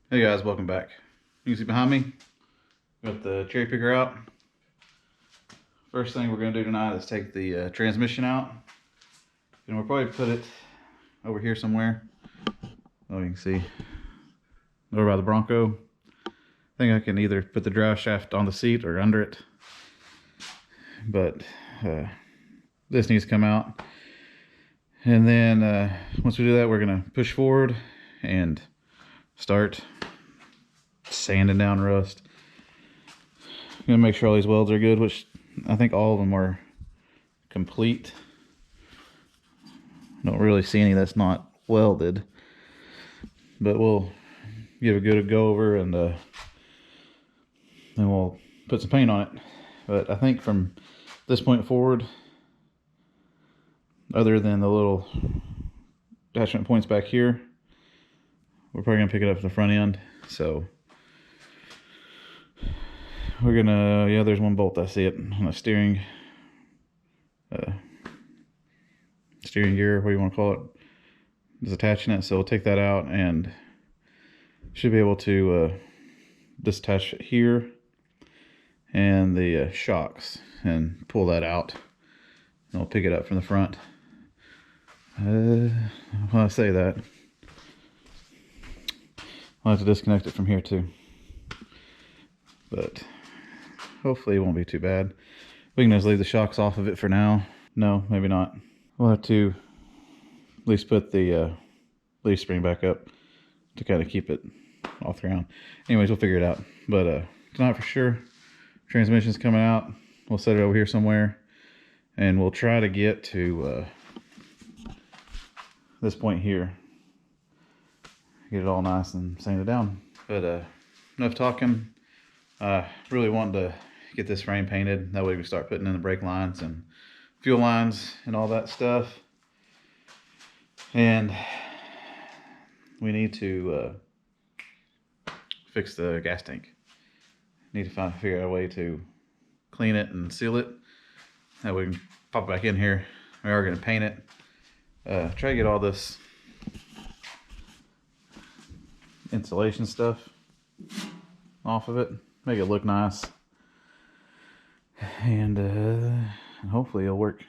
Hey guys, welcome back. You can see behind me, got the cherry picker out. First thing we're going to do tonight is take the transmission out. And we'll probably put it over here somewhere. Oh, you can see, over by the Bronco. I think I can either put the drive shaft on the seat or under it. But this needs to come out. And then once we do that, we're going to push forward and start sanding down rust. Gonna make sure all these welds are good, which I think all of them are complete. Don't really see any that's not welded, but we'll give a good go over and then we'll put some paint on it. But I think from this point forward, other than the little attachment points back here, we're probably gonna pick it up at the front end. So we're gonna, yeah, there's one bolt, I see it on the steering gear, what do you want to call it, is attaching it. So we'll take that out and should be able to disattach here and the shocks and pull that out, and we'll pick it up from the front. When I say that, I'll have to disconnect it from here too, but hopefully it won't be too bad. We can just leave the shocks off of it for now. No, maybe not. We'll have to at least put the leaf spring back up to kind of keep it off the ground. Anyways, we'll figure it out. But tonight for sure, transmission's coming out. We'll set it over here somewhere, and we'll try to get to this point here. Get it all nice and sand it down. But enough talking. Really want to get this frame painted. That way we can start putting in the brake lines and fuel lines and all that stuff. And we need to fix the gas tank. Need to figure out a way to clean it and seal it. That way we can pop it back in here. We are going to paint it. Try to get all this insulation stuff off of it. Make it look nice. And hopefully it'll work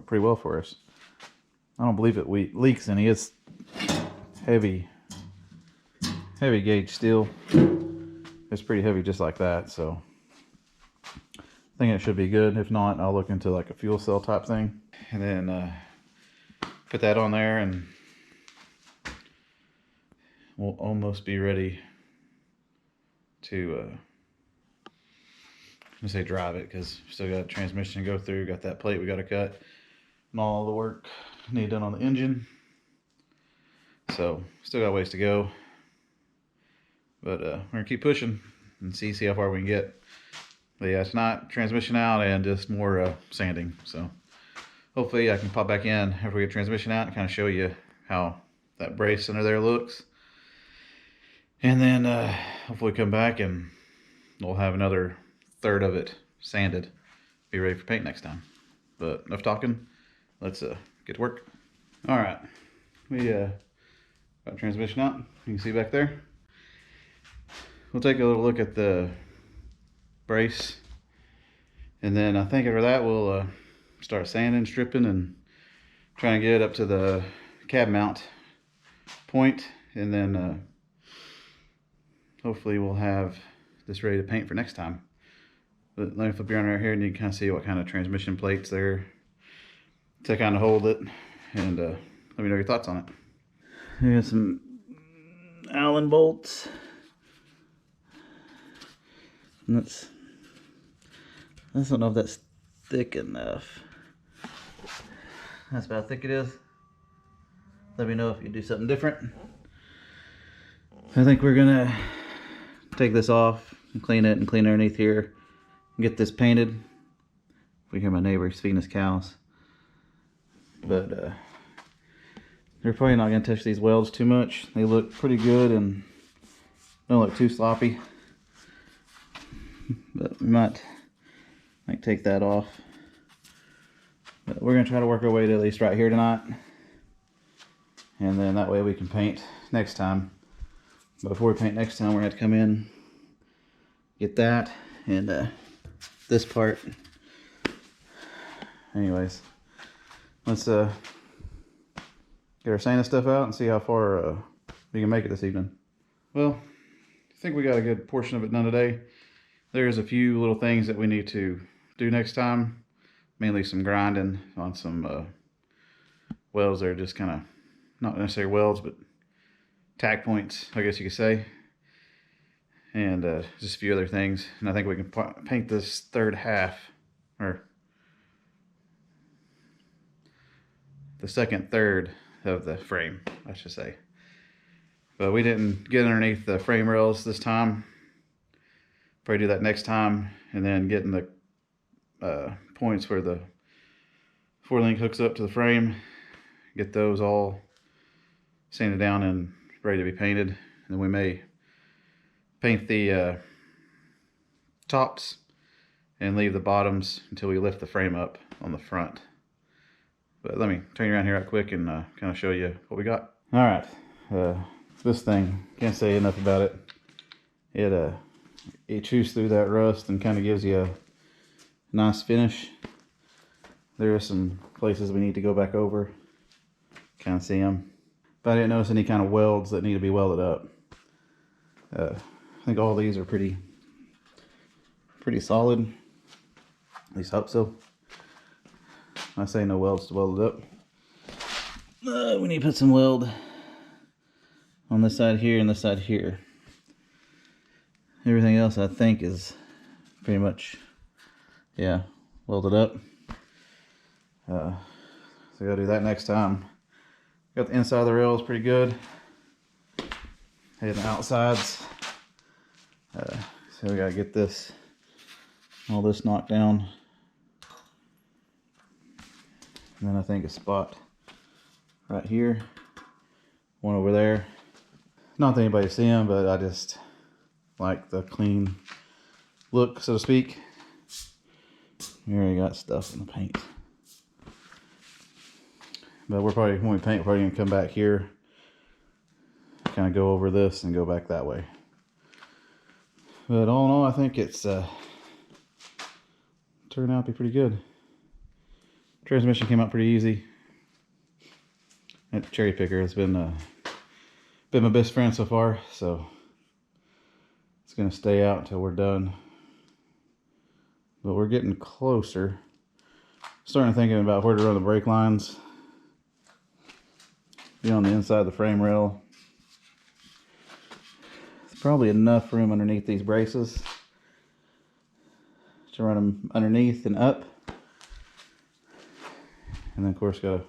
pretty well for us. I don't believe it leaks any. It's heavy gauge steel. It's pretty heavy just like that, so I think it should be good. If not, I'll look into like a fuel cell type thing, and then put that on there, and we'll almost be ready to I'm gonna say drive it, because still got a transmission to go through, got that plate we got to cut, and all the work need done on the engine. So still got a ways to go, but we're gonna keep pushing and see how far we can get. But yeah, tonight, transmission out and just more sanding. So hopefully I can pop back in after we get transmission out and kind of show you how that brace under there looks, and then hopefully come back and we'll have another third of it sanded, be ready for paint next time. But enough talking, let's get to work. All right, we got transmission out. You can see back there. We'll take a little look at the brace, and then I think after that we'll start sanding, stripping, and trying to get up to the cab mount point, and then hopefully we'll have this ready to paint for next time. But let me flip you around right here, and you can kind of see what kind of transmission plates there to kind of hold it, and let me know your thoughts on it. Here's some Allen bolts. And I don't know if that's thick enough. That's about how thick it is. Let me know if you do something different. I think we're gonna take this off and clean it and clean underneath here and get this painted. If we hear my neighbor, he's feeding his cows. But they're probably not gonna touch these welds too much. They look pretty good and don't look too sloppy. But we might take that off. But we're gonna try to work our way to at least right here tonight, and then that way we can paint next time. But before we paint next time, we're gonna have to come in, get that, and this part. Anyways, let's get our sanding stuff out and see how far we can make it this evening. Well, I think we got a good portion of it done today. There's a few little things that we need to do next time, mainly some grinding on some welds that are just kind of, not necessarily welds, but tack points, I guess you could say. And just a few other things. And I think we can paint this third half, or the second third of the frame, I should say. But we didn't get underneath the frame rails this time. Probably do that next time, and then getting the points where the 4-link hooks up to the frame, get those all sanded down and ready to be painted. And then we may paint the tops and leave the bottoms until we lift the frame up on the front. But let me turn you around here right quick and kind of show you what we got. All right, this thing, can't say enough about it. It chews through that rust and kind of gives you a nice finish. There are some places we need to go back over, kind of see them. But I didn't notice any kind of welds that need to be welded up. I think all these are pretty solid. At least hope so. I say no welds to weld it up. We need to put some weld on this side here and this side here. Everything else I think is pretty much, yeah, welded up. So I gotta do that next time. Got the inside of the rails pretty good. And the outsides. So we gotta get all this knocked down. And then I think a spot right here, one over there. Not that anybody see them, but I just like the clean look, so to speak. We already got stuff in the paint. But we're probably, when we paint, we're probably gonna come back here, kind of go over this and go back that way. But all in all, I think it's turned out to be pretty good. Transmission came out pretty easy. That cherry picker has been my best friend so far, so it's gonna stay out until we're done. But we're getting closer. Starting thinking about where to run the brake lines. Be on the inside of the frame rail. There's probably enough room underneath these braces to run them underneath and up. And then of course gotta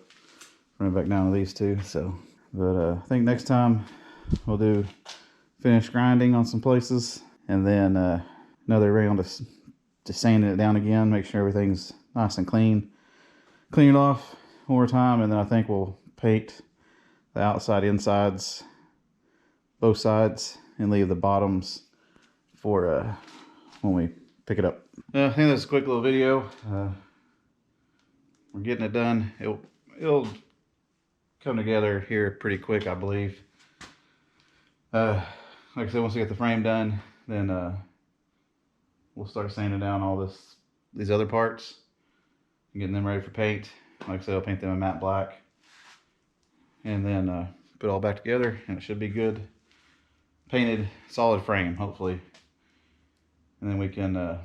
run it back down to these two. So, but I think next time we'll do finish grinding on some places, and then another round to sanding it down again, make sure everything's nice and clean. Clean it off one more time, and then I think we'll paint the outside, insides, both sides, and leave the bottoms for when we pick it up. I think that's a quick little video. We're getting it done. It'll come together here pretty quick, I believe. Like I said, once we get the frame done, then we'll start sanding down all these other parts and getting them ready for paint. Like I said, I'll paint them in matte black, and then put it all back together, and it should be good. Painted, solid frame, hopefully. And then we can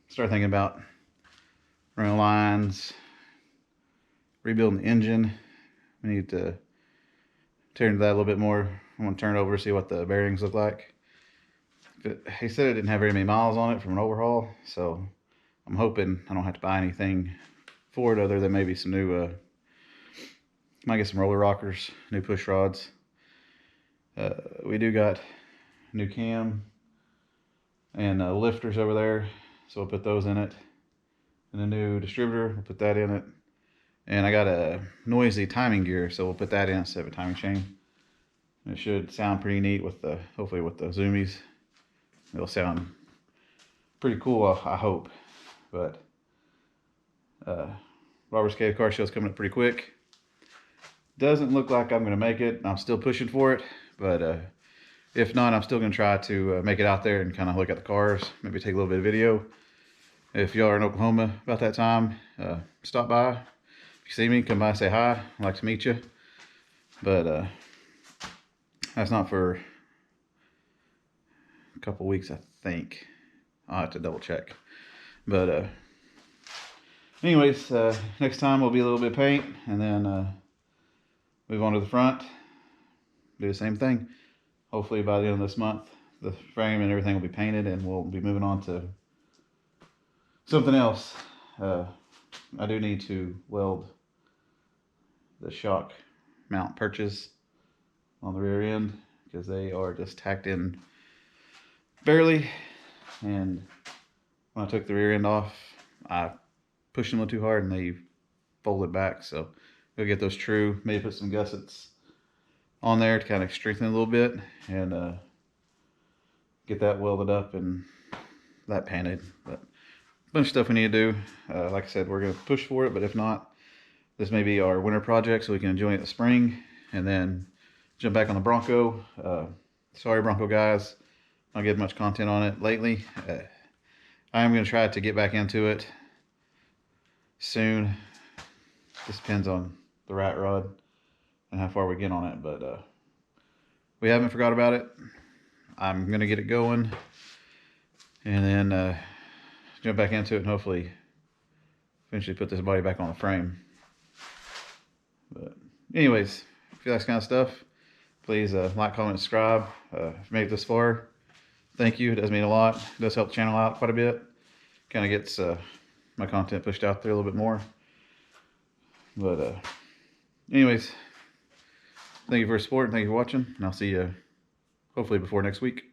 start thinking about running lines, rebuilding the engine. We need to tear into that a little bit more. I'm going to turn it over, see what the bearings look like. But he said it didn't have very many miles on it from an overhaul, so I'm hoping I don't have to buy anything for it other than maybe some new, might get some roller rockers, new push rods. We do got new cam and lifters over there, so we'll put those in it. And a new distributor, we'll put that in it. And I got a noisy timing gear, so we'll put that in instead of a timing chain. And it should sound pretty neat with the, hopefully with the zoomies. It'll sound pretty cool, I hope. But Robert's Cave Car Show is coming up pretty quick. Doesn't look like I'm going to make it. I'm still pushing for it, but If not, I'm still going to try to make it out there and kind of look at the cars, maybe take a little bit of video. If y'all are in Oklahoma about that time, stop by. If you see me, come by, say hi. I'd like to meet you. But that's not for a couple weeks, I think. I'll have to double check. But anyways, next time will be a little bit of paint, and then move on to the front. Do the same thing. Hopefully by the end of this month, the frame and everything will be painted, and we'll be moving on to something else. I do need to weld the shock mount perches on the rear end because they are just tacked in barely. And when I took the rear end off, I pushed them a little too hard and they folded back. So we'll get those true. Maybe put some gussets on there to kind of strengthen it a little bit and get that welded up and that painted. But a bunch of stuff we need to do. Like I said, we're going to push for it, but if not, this may be our winter project so we can enjoy it in the spring and then jump back on the Bronco. Sorry, Bronco guys, not getting much content on it lately. I am going to try to get back into it soon. This depends on the rat rod and how far we get on it, but we haven't forgot about it. I'm going to get it going and then jump back into it and hopefully eventually put this body back on the frame. But anyways, if you like this kind of stuff, please like, comment, subscribe. If you made it this far, thank you. It does mean a lot. It does help the channel out quite a bit. Kind of gets my content pushed out there a little bit more. But anyways, thank you for your support and thank you for watching. And I'll see you hopefully before next week.